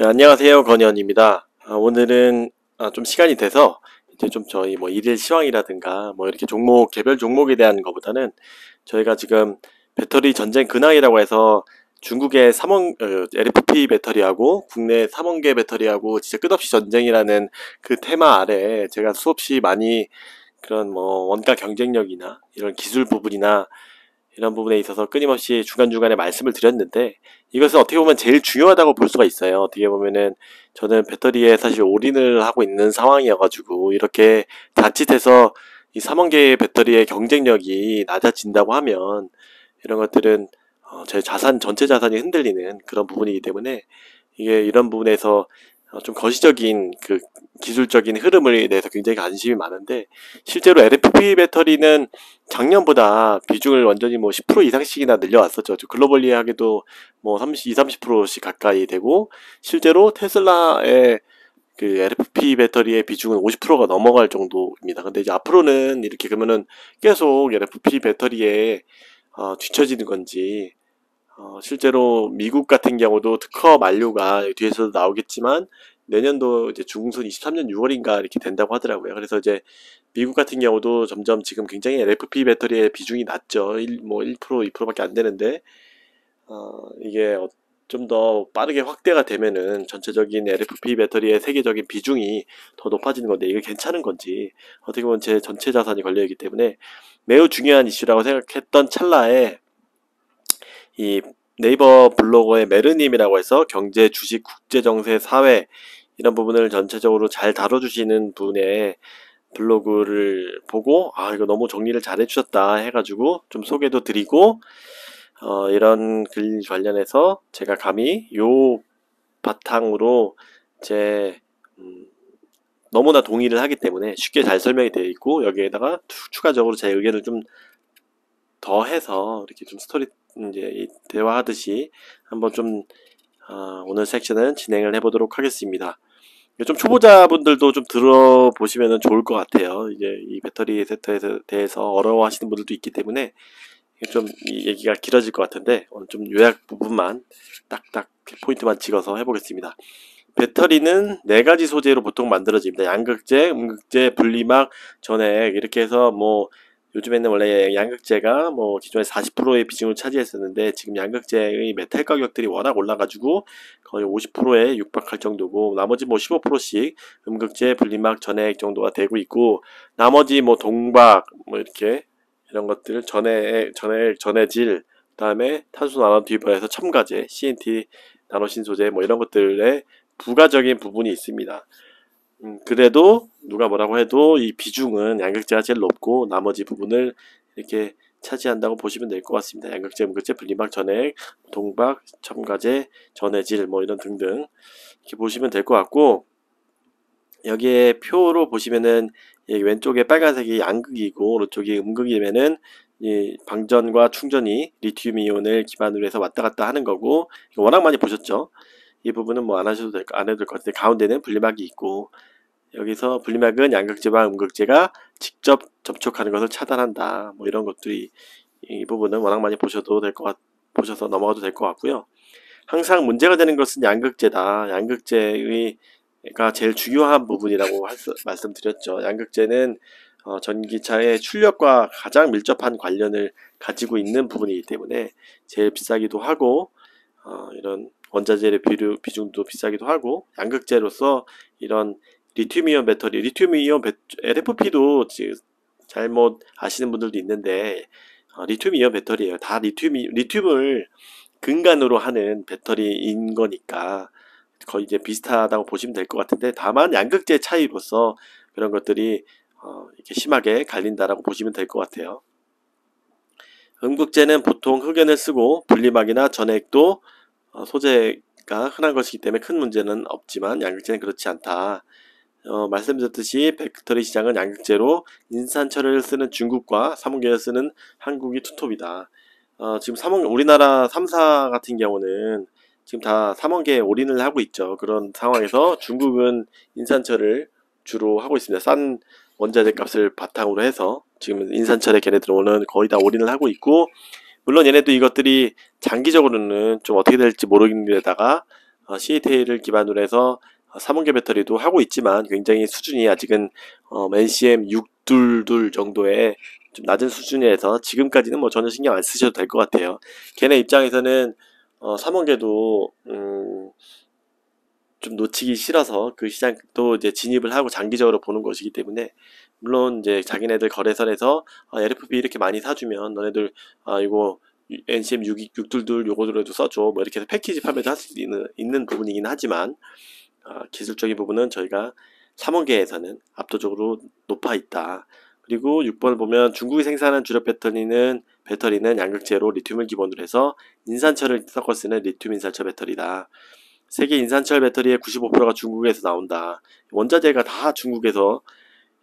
네, 안녕하세요. 건현입니다. 오늘은 좀 시간이 돼서 이제 좀 저희 뭐 일일 시황이라든가 뭐 이렇게 개별 종목에 대한 것보다는 저희가 지금 배터리 전쟁 근황이라고 해서 중국의 LFP 배터리하고 국내 3원계 배터리하고 진짜 끝없이 전쟁이라는 그 테마 아래 제가 수없이 많이 그런 뭐 원가 경쟁력이나 이런 기술 부분이나 이런 부분에 있어서 끊임없이 중간중간에 말씀을 드렸는데, 이것은 어떻게 보면 제일 중요하다고 볼 수가 있어요. 어떻게 보면은 저는 배터리에 사실 올인을 하고 있는 상황이어가지고, 이렇게 자칫해서 이 3원계의 배터리의 경쟁력이 낮아진다고 하면 이런 것들은 제 전체 자산이 흔들리는 그런 부분이기 때문에, 이게 이런 부분에서 좀 거시적인 그 기술적인 흐름에 대해서 굉장히 관심이 많은데, 실제로 LFP 배터리는 작년보다 비중을 완전히 뭐 10% 이상씩이나 늘려왔었죠. 글로벌리하게도 뭐 30% 가까이 되고, 실제로 테슬라의 그 LFP 배터리의 비중은 50%가 넘어갈 정도입니다. 근데 이제 앞으로는 이렇게 그러면은 계속 LFP 배터리에 뒤처지는 건지, 실제로 미국 같은 경우도 특허 만료가 뒤에서도 나오겠지만 내년도 이제 중순 23년 6월인가 이렇게 된다고 하더라고요. 그래서 이제 미국 같은 경우도 점점 지금 굉장히 LFP 배터리의 비중이 낮죠. 1%, 2%밖에 안 되는데, 이게 좀 더 빠르게 확대가 되면은 전체적인 LFP 배터리의 세계적인 비중이 더 높아지는 건데, 이게 괜찮은 건지, 어떻게 보면 제 전체 자산이 걸려있기 때문에 매우 중요한 이슈라고 생각했던 찰나에, 이 네이버 블로거의 메르님이라고 해서 경제, 주식, 국제 정세, 사회 이런 부분을 전체적으로 잘 다뤄주시는 분의 블로그를 보고, 이거 너무 정리를 잘 해주셨다 해가지고 좀 소개도 드리고, 이런 글 관련해서 제가 감히 요 바탕으로 제 너무나 동의를 하기 때문에 쉽게 잘 설명이 되어 있고, 여기에다가 추가적으로 제 의견을 좀 더해서 이렇게 좀 이제 대화하듯이 한번 좀 오늘 섹션은 진행을 해보도록 하겠습니다. 좀 초보자분들도 좀 들어보시면 좋을 것 같아요. 이제 이 배터리 세트에 대해서 어려워하시는 분들도 있기 때문에 좀 이 얘기가 길어질 것 같은데, 오늘 좀 요약 부분만 딱딱 포인트만 찍어서 해보겠습니다. 배터리는 네 가지 소재로 보통 만들어집니다. 양극재, 음극재, 분리막, 전해액 이렇게 해서 뭐 요즘에는 원래 양극재가 뭐 기존에 40%의 비중을 차지했었는데, 지금 양극재의 메탈 가격들이 워낙 올라가지고 거의 50%에 육박할 정도고, 나머지 뭐 15%씩 음극재, 분리막, 전해액 정도가 되고 있고, 나머지 뭐 동박 뭐 이렇게 이런 것들 전해질, 그다음에 탄소 나노 튜브에서 첨가제, CNT 나노신 소재 뭐 이런 것들에 부가적인 부분이 있습니다. 그래도 누가 뭐라고 해도 이 비중은 양극재가 제일 높고 나머지 부분을 이렇게 차지한다고 보시면 될 것 같습니다. 양극재, 음극재, 분리막, 전해액, 동박, 첨가제, 전해질 뭐 이런 등등 이렇게 보시면 될 것 같고, 여기에 표로 보시면은 여기 왼쪽에 빨간색이 양극이고 오른쪽이 음극이면은 이 방전과 충전이 리튬 이온을 기반으로 해서 왔다 갔다 하는 거고, 이거 워낙 많이 보셨죠? 이 부분은 뭐 안 하셔도 안 해도 될 것 같은데, 가운데는 분리막이 있고, 여기서 분리막은 양극재와 음극재가 직접 접촉하는 것을 차단한다. 뭐 이런 것들이, 이 부분은 워낙 많이 보셔서 넘어가도 될 것 같고요. 항상 문제가 되는 것은 양극재다. 양극재가 제일 중요한 부분이라고 말씀드렸죠. 양극재는 전기차의 출력과 가장 밀접한 관련을 가지고 있는 부분이기 때문에 제일 비싸기도 하고, 이런 원자재의 비중도 비싸기도 하고, 양극재로서 이런 리튬이온 배터리, LFP도 잘못 아시는 분들도 있는데, 리튬이온 배터리예요. 다 리튬을 근간으로 하는 배터리인 거니까 거의 이제 비슷하다고 보시면 될 것 같은데, 다만 양극재 차이로서 그런 것들이 이렇게 심하게 갈린다라고 보시면 될 것 같아요. 음극재는 보통 흑연을 쓰고, 분리막이나 전해액도 소재가 흔한 것이기 때문에 큰 문제는 없지만 양극재는 그렇지 않다. 말씀드렸듯이 배터리 시장은 양극재로 인산철을 쓰는 중국과 3원계를 쓰는 한국이 투톱이다. 지금 우리나라 3사 같은 경우는 지금 다 3원계에 올인을 하고 있죠. 그런 상황에서 중국은 인산철을 주로 하고 있습니다. 싼 원자재 값을 바탕으로 해서 지금 인산철에 걔네들은 거의 다 올인을 하고 있고, 물론 얘네도 이것들이 장기적으로는 좀 어떻게 될지 모르겠는 데다가 CATL을 기반으로 해서 3원계 배터리도 하고 있지만 굉장히 수준이 아직은 NCM 622 정도의 좀 낮은 수준이라서 지금까지는 뭐 전혀 신경 안 쓰셔도 될 것 같아요. 걔네 입장에서는 3원계도 좀 놓치기 싫어서 그 시장도 이제 진입을 하고 장기적으로 보는 것이기 때문에, 물론 이제 자기네들 거래선에서 LFP 이렇게 많이 사주면 너네들 이거 NCM 622 요거들에도 써줘 뭐 이렇게 해서 패키지 판매도 할 수 있는 부분이긴 하지만, 기술적인 부분은 저희가 3원계에서는 압도적으로 높아 있다. 그리고 6번을 보면 중국이 생산한 주력 배터리는 양극재로 리튬을 기본으로 해서 인산철을 섞어 쓰는 리튬 인산철 배터리다. 세계 인산철 배터리의 95%가 중국에서 나온다. 원자재가 다 중국에서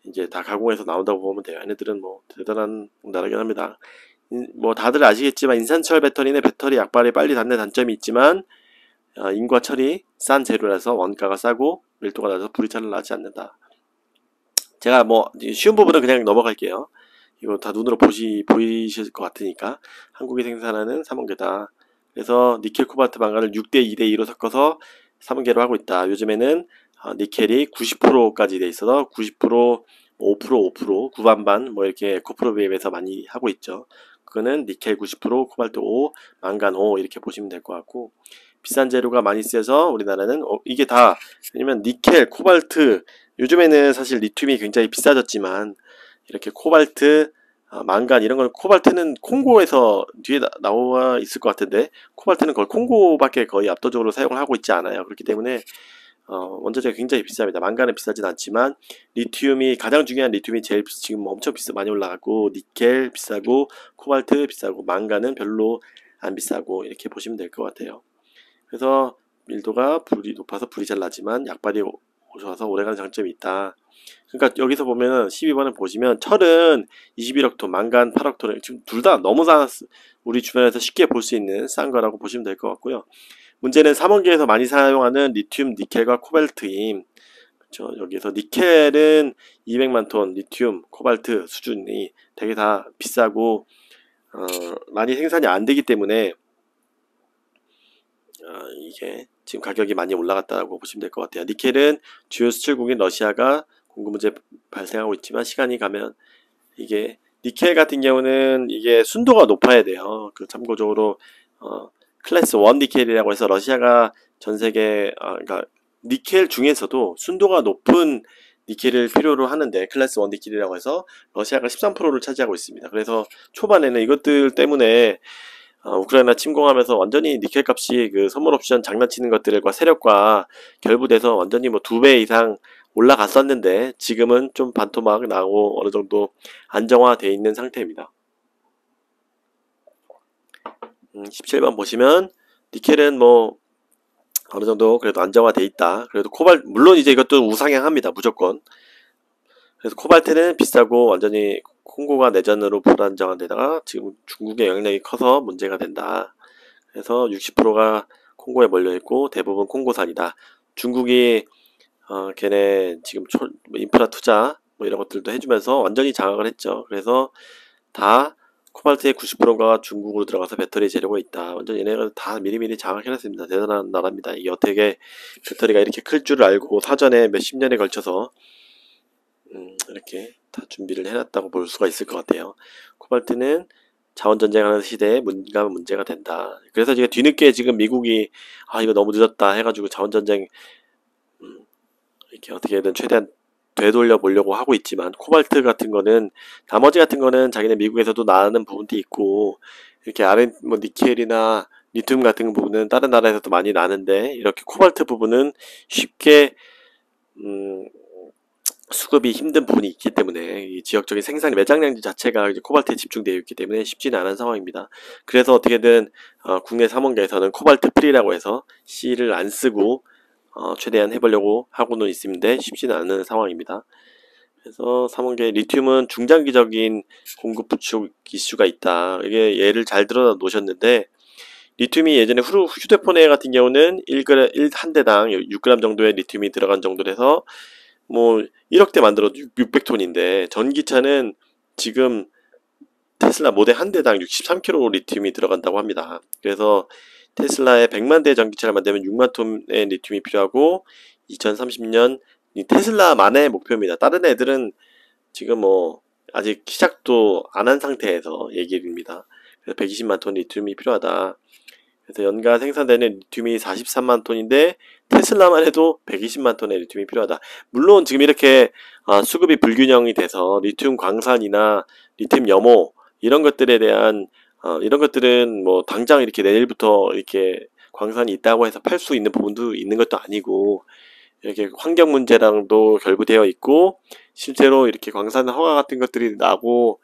이제 다 가공해서 나온다고 보면 돼요. 얘네들은 뭐 대단한 나라긴 합니다. 뭐 다들 아시겠지만 인산철 배터리는 배터리 약발이 빨리 닿는 단점이 있지만 인과 철이 싼 재료라서 원가가 싸고 밀도가 낮아서 불이 잘 나지 않는다. 제가 뭐 쉬운 부분은 그냥 넘어갈게요. 이거 다 눈으로 보이실 것 같으니까. 한국이 생산하는 3원계다. 그래서 니켈 코발트 망간을 6대 2대 2로 섞어서 3원계로 하고 있다. 요즘에는 니켈이 90%까지 돼 있어서 90%, 5%, 5%, 구반반 뭐 이렇게 에코프로 비앱에서 많이 하고 있죠. 그거는 니켈 90%, 코발트 5, 망간 5 이렇게 보시면 될 것 같고, 비싼 재료가 많이 쓰여서 우리나라는 이게 다, 왜냐면 니켈, 코발트, 요즘에는 사실 리튬이 굉장히 비싸졌지만 이렇게 코발트, 망간 이런 건, 코발트는 콩고에서 뒤에 나와 있을 것 같은데 코발트는 거의 콩고밖에 거의 압도적으로 사용을 하고 있지 않아요. 그렇기 때문에 원자재가 굉장히 비쌉니다. 망간은 비싸진 않지만 리튬이, 가장 중요한 리튬이 제일 지금 엄청 많이 올라가고, 니켈 비싸고 코발트 비싸고 망간은 별로 안 비싸고 이렇게 보시면 될 것 같아요. 그래서 밀도가 불이 높아서 불이 잘 나지만 약발이 좋아서 오래가는 장점이 있다. 그러니까 여기서 보면 12번을 보시면 철은 21억톤, 망간 8억톤, 지금 둘 다 너무 우리 주변에서 쉽게 볼 수 있는 싼 거라고 보시면 될 것 같고요. 문제는 3원계에서 많이 사용하는 리튬, 니켈과 코발트임. 그렇죠? 여기서 니켈은 200만 톤, 리튬, 코발트 수준이 되게 다 비싸고 많이 생산이 안 되기 때문에 이게 지금 가격이 많이 올라갔다고 보시면 될 것 같아요. 니켈은 주요 수출국인 러시아가 공급 문제 발생하고 있지만 시간이 가면 이게, 니켈 같은 경우는 이게 순도가 높아야 돼요. 그 참고적으로 클래스 1 니켈이라고 해서 러시아가 전 세계 그러니까 니켈 중에서도 순도가 높은 니켈을 필요로 하는데, 클래스 1 니켈이라고 해서 러시아가 13%를 차지하고 있습니다. 그래서 초반에는 이것들 때문에 우크라이나 침공하면서 완전히 니켈 값이 그 선물 옵션 장난치는 것들과 세력과 결부돼서 완전히 뭐 2배 이상 올라갔었는데, 지금은 좀 반토막 나고 어느 정도 안정화되어 있는 상태입니다. 17번 보시면 니켈은 뭐 어느 정도 그래도 안정화되어 있다. 그래도 물론 이제 이것도 우상향합니다. 무조건. 그래서 코발트는 비싸고 완전히 콩고가 내전으로 불안정한 데다가 지금 중국의 영향력이 커서 문제가 된다. 그래서 60%가 콩고에 몰려있고 대부분 콩고산이다. 중국이 걔네 지금 인프라 투자 뭐 이런 것들도 해주면서 완전히 장악을 했죠. 그래서 다 코발트의 90%가 중국으로 들어가서 배터리 재료가 있다. 완전 얘네가 다 미리미리 장악해놨습니다. 대단한 나라입니다. 이게 어떻게 배터리가 이렇게 클 줄을 알고 사전에 몇십 년에 걸쳐서 이렇게 다 준비를 해놨다고 볼 수가 있을 것 같아요. 코발트는 자원전쟁하는 시대에 문제가 된다. 그래서 지금 뒤늦게 지금 미국이 이거 너무 늦었다 해가지고 자원전쟁 이렇게 어떻게든 최대한 되돌려 보려고 하고 있지만, 코발트 같은 거는, 나머지 같은 거는 자기네 미국에서도 나는 부분도 있고, 이렇게 뭐 니켈이나 리튬 같은 부분은 다른 나라에서도 많이 나는데, 이렇게 코발트 부분은 쉽게 수급이 힘든 부분이 있기 때문에, 이 지역적인 생산 매장량지 자체가 이제 코발트에 집중되어 있기 때문에 쉽지는 않은 상황입니다. 그래서 어떻게든 국내 3원계에서는 코발트 프리라고 해서 C를 안 쓰고 최대한 해보려고 하고는 있습니다. 쉽지는 않은 상황입니다. 그래서 3원계 리튬은 중장기적인 공급 부족 이슈가 있다. 이게 예를 잘 들어 놓으셨는데, 리튬이 예전에 휴대폰에 같은 경우는 1한 대당 6g 정도의 리튬이 들어간 정도라서 뭐 1억대 만들어도 600톤인데, 전기차는 지금 테슬라 모델 한 대당 63kg 리튬이 들어간다고 합니다. 그래서 테슬라의 100만 대 전기차를 만들면 6만 톤의 리튬이 필요하고 2030년 이 테슬라만의 목표입니다. 다른 애들은 지금 뭐 아직 시작도 안 한 상태에서 얘기입니다. 그래서 120만 톤 리튬이 필요하다. 그래서 연간 생산되는 리튬이 43만 톤인데 테슬라만 해도 120만 톤의 리튬이 필요하다. 물론 지금 이렇게 수급이 불균형이 돼서 리튬 광산이나 리튬 염호 이런 것들에 대한 이런 것들은 뭐 당장 이렇게 내일부터 이렇게 광산이 있다고 해서 팔 수 있는 부분도 있는 것도 아니고 이렇게 환경 문제랑도 결부되어 있고 실제로 이렇게 광산 허가 같은 것들이 나고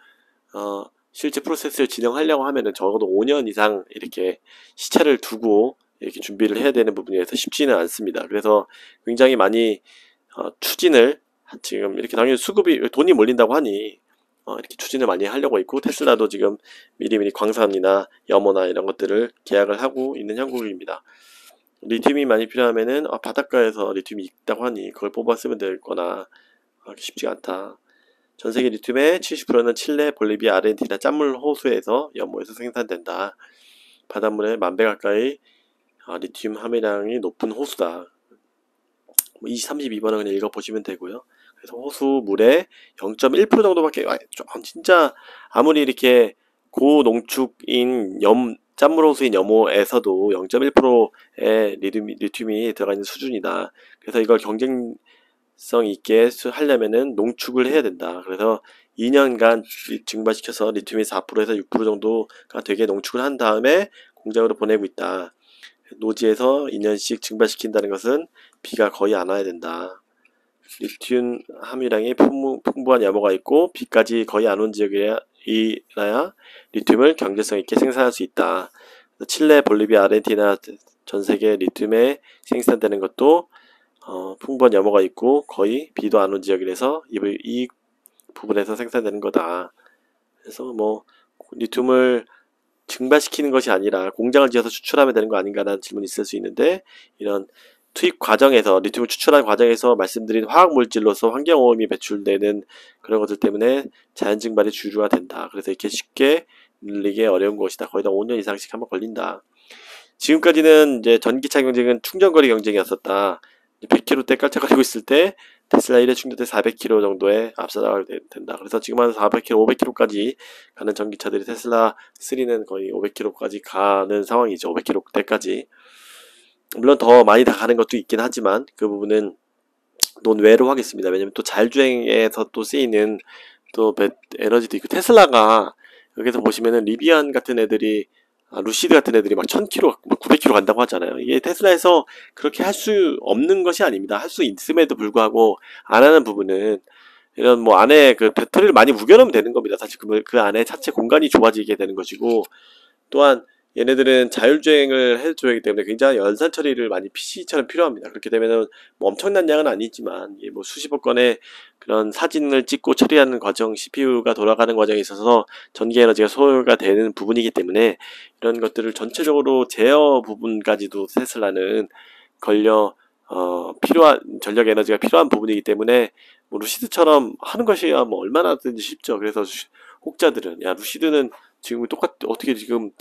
실제 프로세스를 진행하려고 하면은 적어도 5년 이상 이렇게 시차를 두고 이렇게 준비를 해야 되는 부분이라서 쉽지는 않습니다. 그래서 굉장히 많이 추진을 지금 이렇게 당연히 수급이 돈이 몰린다고 하니 이렇게 추진을 많이 하려고 있고 테슬라도 지금 미리미리 광산이나 염호나 이런 것들을 계약을 하고 있는 형국입니다. 리튬이 많이 필요하면은 바닷가에서 리튬이 있다고 하니 그걸 뽑아 쓰면 되거나 쉽지가 않다. 전세계 리튬의 70%는 칠레, 볼리비아, 아르헨티나 짠물 호수에서 염호에서 생산된다. 바닷물의 10,000배 가까이 리튬 함유량이 높은 호수다. 32번은 그냥 읽어보시면 되고요. 그래서 호수 물의 0.1% 정도밖에 진짜 아무리 이렇게 고농축인 짠물 호수인 염호에서도 0.1%의 리튬이 들어가 있는 수준이다. 그래서 이걸 경쟁성 있게 하려면은 농축을 해야 된다. 그래서 2년간 증발시켜서 리튬이 4%에서 6% 정도가 되게 농축을 한 다음에 공장으로 보내고 있다. 노지에서 2년씩 증발시킨다는 것은 비가 거의 안 와야 된다. 리튬 함유량이 풍부한 염호가 있고 비까지 거의 안 온 지역이라야 리튬을 경제성 있게 생산할 수 있다. 칠레, 볼리비아, 아르헨티나 전세계 리튬에 생산되는 것도 풍부한 염호가 있고 거의 비도 안 온 지역이라서 이 부분에서 생산되는 거다. 그래서 뭐 리튬을 증발시키는 것이 아니라 공장을 지어서 추출하면 되는 거 아닌가라는 질문이 있을 수 있는데 이런 투입 과정에서 리튬을 추출하는 과정에서 말씀드린 화학물질로서 환경오염이 배출되는 그런 것들 때문에 자연 증발이 주류가 된다. 그래서 이렇게 쉽게 늘리기 어려운 것이다. 거의 다 5년 이상씩 한번 걸린다. 지금까지는 이제 전기차 경쟁은 충전거리 경쟁이었었다. 100km대 깔짝거리고 있을 때 테슬라 1회 충전 때 400km 정도에 앞서나가게 된다. 그래서 지금 한 400km, 500km까지 가는 전기차들이 테슬라 3는 거의 500km까지 가는 상황이죠. 500km대까지. 물론 더 많이 다 가는 것도 있긴 하지만 그 부분은 논외로 하겠습니다. 왜냐면 또 자율주행에서 또 쓰이는 또 에너지도 있고 테슬라가 여기서 보시면은 리비안 같은 애들이 루시드 같은 애들이 막 1000km, 900km 간다고 하잖아요. 이게 테슬라에서 그렇게 할 수 없는 것이 아닙니다. 할 수 있음에도 불구하고 안 하는 부분은 이런 뭐 안에 그 배터리를 많이 우겨놓으면 되는 겁니다. 사실 그 안에 자체 공간이 좁아지게 되는 것이고 또한 얘네들은 자율주행을 해줘야 하기 때문에 굉장히 연산 처리를 많이 PC처럼 필요합니다. 그렇게 되면은 뭐 엄청난 양은 아니지만 뭐 수십억 건의 그런 사진을 찍고 처리하는 과정, CPU가 돌아가는 과정에 있어서 전기 에너지가 소요가 되는 부분이기 때문에 이런 것들을 전체적으로 제어 부분까지도 테슬라는 걸려 필요한 전력 에너지가 필요한 부분이기 때문에 뭐 루시드처럼 하는 것이야 뭐 얼마나든지 쉽죠. 그래서 혹자들은 야 루시드는 지금 어떻게 지금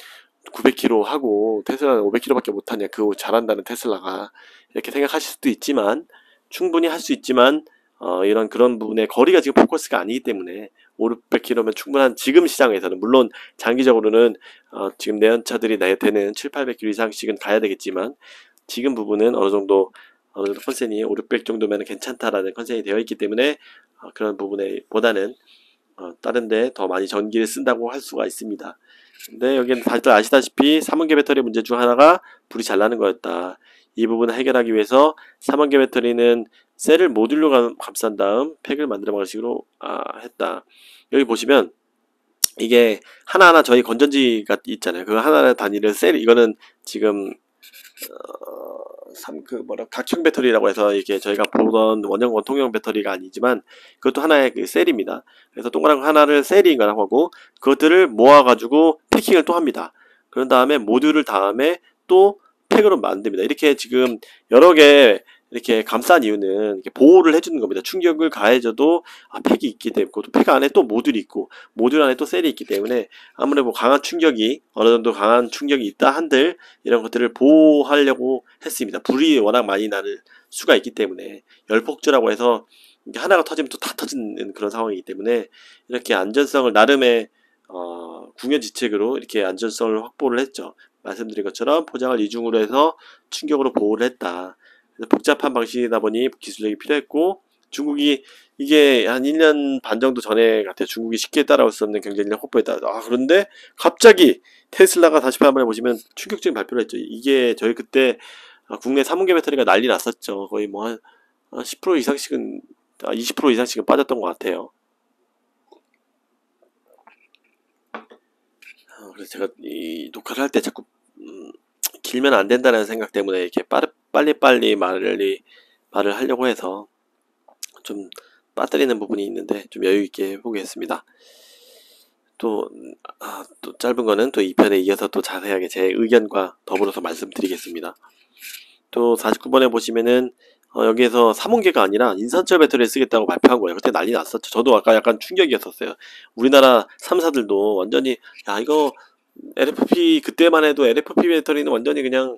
900km 하고 테슬라는 500km밖에 못하냐 그거 잘한다는 테슬라가 이렇게 생각하실 수도 있지만 충분히 할 수 있지만 이런 그런 부분에 거리가 지금 포커스가 아니기 때문에 500km면 충분한 지금 시장에서는 물론 장기적으로는 지금 내연차들이 되는 7, 800km 이상씩은 가야 되겠지만 지금 부분은 어느 정도 컨센이 5, 600 정도면 괜찮다라는 컨센이 되어 있기 때문에 그런 부분에 보다는 다른데 더 많이 전기를 쓴다고 할 수가 있습니다. 근데 여기는 다들 아시다시피 3원계 배터리 문제 중 하나가 불이 잘 나는 거였다. 이 부분을 해결하기 위해서 3원계 배터리는 셀을 모듈로 감싼 다음 팩을 만드는 방식으로 했다. 여기 보시면 이게 하나하나 저희 건전지가 있잖아요. 그 하나하나 단위를 이거는 지금 각형 배터리라고 해서 이게 저희가 보던 원형 통용 배터리가 아니지만 그것도 하나의 그 셀입니다. 그래서 동그란 거 하나를 셀인가라고 하고 그것들을 모아가지고 패킹을 또 합니다. 그런 다음에 모듈을 다음에 또 팩으로 만듭니다. 이렇게 지금 여러 개 이렇게 감싼 이유는 이렇게 보호를 해주는 겁니다. 충격을 가해져도 팩이 있기 때문에, 또 팩 안에 또 모듈이 있고 모듈 안에 또 셀이 있기 때문에 아무래도 뭐 강한 충격이 어느 정도 강한 충격이 있다 한들 이런 것들을 보호하려고 했습니다. 불이 워낙 많이 나는 수가 있기 때문에 열폭주라고 해서 하나가 터지면 또 다 터지는 그런 상황이기 때문에 이렇게 안전성을 나름의 궁여지책으로 이렇게 안전성을 확보를 했죠. 말씀드린 것처럼 포장을 이중으로 해서 충격으로 보호를 했다. 그래서 복잡한 방식이다 보니 기술력이 필요했고, 중국이 이게 한 1년 반 정도 전에 같아요. 중국이 쉽게 따라올 수 없는 경쟁력 확보했다. 그런데 갑자기 테슬라가 다시 한번 보시면 충격적인 발표를 했죠. 이게 저희 그때 국내 3원계 배터리가 난리 났었죠. 거의 뭐 한 10% 이상씩은 20% 이상씩은 빠졌던 것 같아요. 그래서 제가 이 녹화를 할 때 자꾸 길면 안 된다는 생각 때문에 이렇게 빨리빨리 말을 하려고 해서 좀 빠뜨리는 부분이 있는데 좀 여유 있게 해보겠습니다. 또 짧은 거는 또 2편에 이어서 또 자세하게 제 의견과 더불어서 말씀드리겠습니다. 또 49번에 보시면은 여기에서 3원계가 아니라 인산철 배터리를 쓰겠다고 발표한 거예요. 그때 난리 났었죠. 저도 아까 약간 충격이었었어요. 우리나라 3사들도 완전히 야 이거 LFP 그때만 해도 LFP 배터리는 완전히 그냥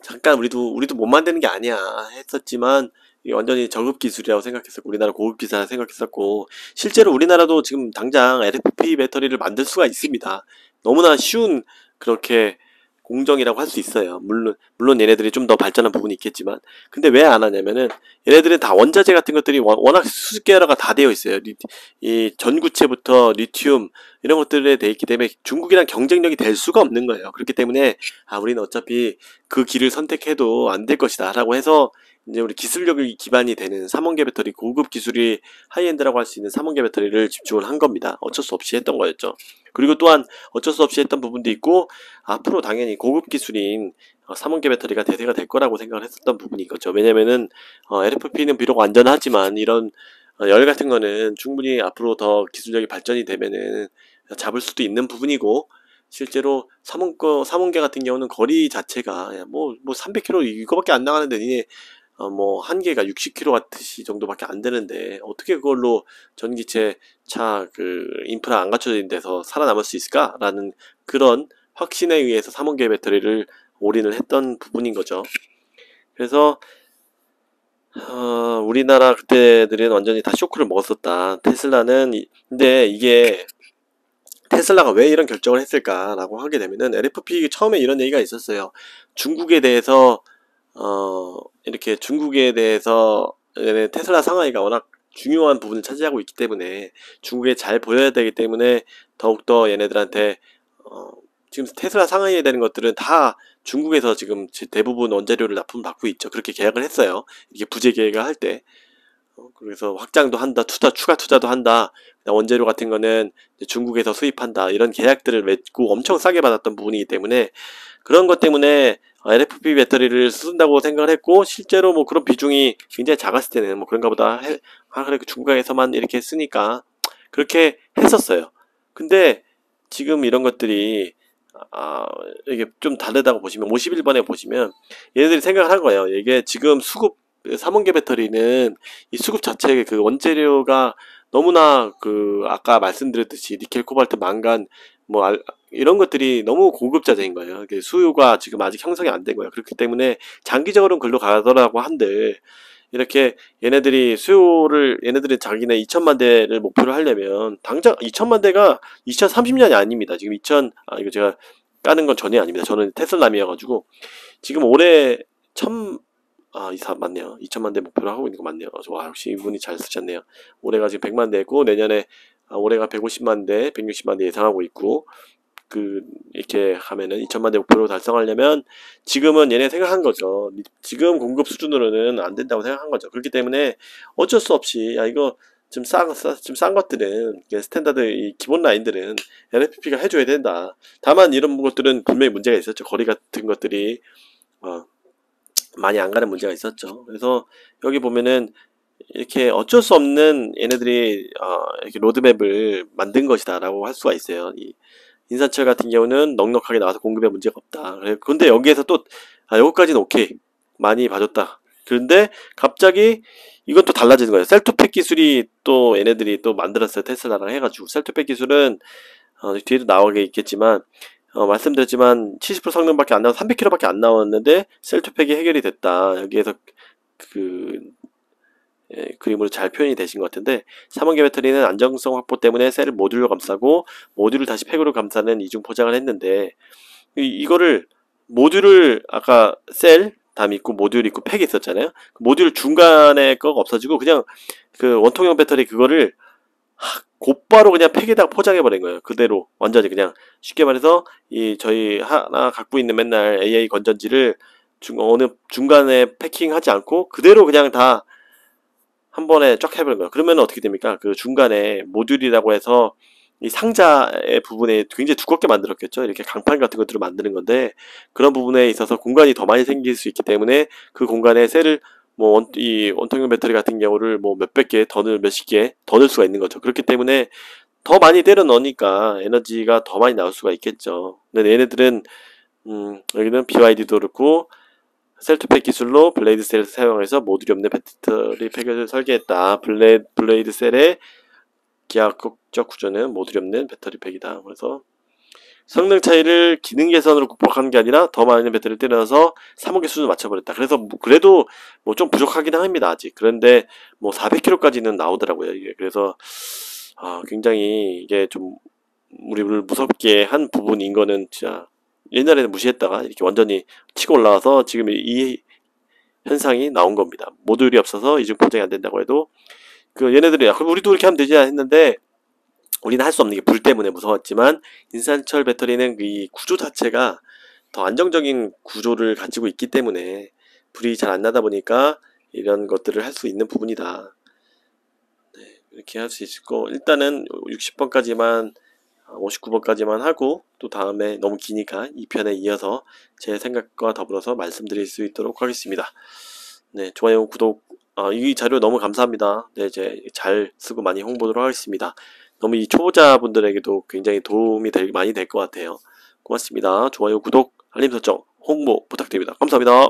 잠깐 우리도 못 만드는 게 아니야 했었지만 이게 완전히 저급 기술이라고 생각했었고 우리나라 고급 기술이라고 생각했었고 실제로 우리나라도 지금 당장 LFP 배터리를 만들 수가 있습니다. 너무나 쉬운 그렇게 공정이라고 할 수 있어요. 물론 얘네들이 좀 더 발전한 부분이 있겠지만 근데 왜 안 하냐면은 얘네들은 다 원자재 같은 것들이 워낙 수직 계열화가 다 되어 있어요. 이 전구체부터 리튬 이런 것들에 돼 있기 때문에 중국이랑 경쟁력이 될 수가 없는 거예요. 그렇기 때문에 우리는 어차피 그 길을 선택해도 안 될 것이다 라고 해서 이제 우리 기술력이 기반이 되는 3원계 배터리 고급 기술이 하이엔드라고 할 수 있는 3원계 배터리를 집중을 한 겁니다. 어쩔 수 없이 했던 거였죠. 그리고 또한 어쩔 수 없이 했던 부분도 있고 앞으로 당연히 고급 기술인 3원계 배터리가 대세가 될 거라고 생각을 했었던 부분이 있겠죠. 왜냐면은 LFP는 비록 안전하지만 이런 열 같은 거는 충분히 앞으로 더 기술력이 발전이 되면은 잡을 수도 있는 부분이고 실제로 3원계 같은 경우는 거리 자체가 뭐 300km 이거밖에 안 나가는데 니네 뭐 한 개가 60kW 정도밖에 안 되는데 어떻게 그걸로 전기체 차 그 인프라 안 갖춰져 있는 데서 살아남을 수 있을까라는 그런 확신에 의해서 3원계 배터리를 올인을 했던 부분인 거죠. 그래서 우리나라 그때들은 완전히 다 쇼크를 먹었었다. 테슬라는 근데 이게 테슬라가 왜 이런 결정을 했을까라고 하게 되면은 LFP 처음에 이런 얘기가 있었어요. 중국에 대해서 이렇게 중국에 대해서 테슬라 상하이가 워낙 중요한 부분을 차지하고 있기 때문에 중국에 잘 보여야 되기 때문에 더욱더 얘네들한테 지금 테슬라 상하이에 되는 것들은 다 중국에서 지금 대부분 원재료를 납품받고 있죠. 그렇게 계약을 했어요. 이게 부재 계획을 할 때. 그래서 확장도 한다, 추가 투자도 한다. 원재료 같은 거는 중국에서 수입한다. 이런 계약들을 맺고 엄청 싸게 받았던 부분이기 때문에 그런 것 때문에 LFP 배터리를 쓴다고 생각을 했고 실제로 뭐 그런 비중이 굉장히 작았을 때는 뭐 그런가 보다 그래 중국에서만 이렇게 쓰니까 그렇게 했었어요. 근데 지금 이런 것들이 이게 좀 다르다고 보시면 51번에 보시면 얘네들이 생각을 한 거예요. 이게 지금 수급 3원계 배터리는 이 수급 자체의 그 원재료가 너무나 아까 말씀드렸듯이 니켈, 코발트, 망간 이런 것들이 너무 고급 자재인 거예요. 수요가 지금 아직 형성이 안 된 거예요. 그렇기 때문에 장기적으로는 글로 가더라고 한들 이렇게 얘네들이 자기네 2천만 대를 목표로 하려면 당장 2천만 대가 2030년이 아닙니다. 지금 이거 제가 까는 건 전혀 아닙니다. 저는 테슬람이어가지고 지금 올해 맞네요. 2천만 대 목표로 하고 있는 거 맞네요. 와, 역시 이분이 잘 쓰셨네요. 올해가 지금 100만 대고 내년에 올해가 150만 대, 160만 대 예상하고 있고 이렇게 하면은 2천만 대 목표로 달성하려면 지금은 얘네 생각한 거죠. 지금 공급 수준으로는 안 된다고 생각한 거죠. 그렇기 때문에 어쩔 수 없이 이거 좀 싼 것들은 스탠다드 이 기본 라인들은 LFP가 해줘야 된다. 다만 이런 것들은 분명히 문제가 있었죠. 거리 같은 것들이 많이 안 가는 문제가 있었죠. 그래서 여기 보면은 이렇게 어쩔 수 없는 얘네들이 이렇게 로드맵을 만든 것이다 라고 할 수가 있어요. 이 인산철 같은 경우는 넉넉하게 나와서 공급에 문제가 없다. 그런데 여기에서 또 여기까지는 오케이 많이 봐줬다. 그런데 갑자기 이건 또 달라지는 거예요. 셀토팩 기술이 또 얘네들이 또 만들었어요. 테슬라랑 해가지고. 셀토팩 기술은 뒤에도 나오게 있겠지만 말씀드렸지만 70% 성능밖에 안 나와 300km밖에 안 나왔는데 셀토팩이 해결이 됐다. 여기에서 그 그림으로 잘 표현이 되신 것 같은데 3원계 배터리는 안정성 확보 때문에 셀을 모듈로 감싸고 모듈을 다시 팩으로 감싸는 이중 포장을 했는데 이거를 모듈을 아까 셀 담 있고 모듈 있고 팩이 있었잖아요. 모듈 중간에 거가 없어지고 그냥 그 원통형 배터리 그거를 곧바로 그냥 팩에다가 포장해 버린 거예요. 그대로 완전히 그냥 쉽게 말해서 이 저희 하나 갖고 있는 맨날 AA 건전지를 어느 중간에 패킹하지 않고 그대로 그냥 다 한 번에 쫙 해버린 거예요. 그러면 어떻게 됩니까? 그 중간에 모듈이라고 해서 이 상자의 부분에 굉장히 두껍게 만들었겠죠. 이렇게 강판 같은 것들을 만드는 건데 그런 부분에 있어서 공간이 더 많이 생길 수 있기 때문에 그 공간에 셀을 뭐 이 원통형 배터리 같은 경우를 뭐 몇백 개 몇십 개 더 넣을 수가 있는 거죠. 그렇기 때문에 더 많이 때려 넣으니까 에너지가 더 많이 나올 수가 있겠죠. 근데 얘네들은 여기는 BYD도 그렇고 셀토팩 기술로 블레이드 셀을 사용해서 모듈이 없는 배터리 팩을 설계했다. 블레이드 셀의 기하학적 구조는 모듈이 없는 배터리 팩이다. 그래서 성능 차이를 기능 개선으로 극복한 게 아니라 더 많은 배터리를 때려서 3원계 수준을 맞춰버렸다. 그래서 그래도 뭐 좀 부족하긴 합니다. 아직. 그런데 뭐 400km까지는 나오더라고요. 이게. 그래서 굉장히 이게 좀 우리를 무섭게 한 부분인 거는 진짜 옛날에는 무시했다가 이렇게 완전히 치고 올라와서 지금 이 현상이 나온 겁니다. 모듈이 없어서 이중 포장이 안 된다고 해도 그 얘네들이 그럼 우리도 이렇게 하면 되지 했는데 우리는 할 수 없는 게 불 때문에 무서웠지만 인산철 배터리는 이 구조 자체가 더 안정적인 구조를 가지고 있기 때문에 불이 잘 안 나다 보니까 이런 것들을 할 수 있는 부분이다. 네, 이렇게 할 수 있을 거 일단은 60번까지만 59번까지만 하고 또 다음에 너무 기니까 2편에 이어서 제 생각과 더불어서 말씀드릴 수 있도록 하겠습니다. 네, 좋아요, 구독, 이 자료 너무 감사합니다. 네, 이제 잘 쓰고 많이 홍보하도록 하겠습니다. 너무 이 초보자분들에게도 굉장히 도움이 많이 될 것 같아요. 고맙습니다. 좋아요, 구독, 알림 설정, 홍보 부탁드립니다. 감사합니다.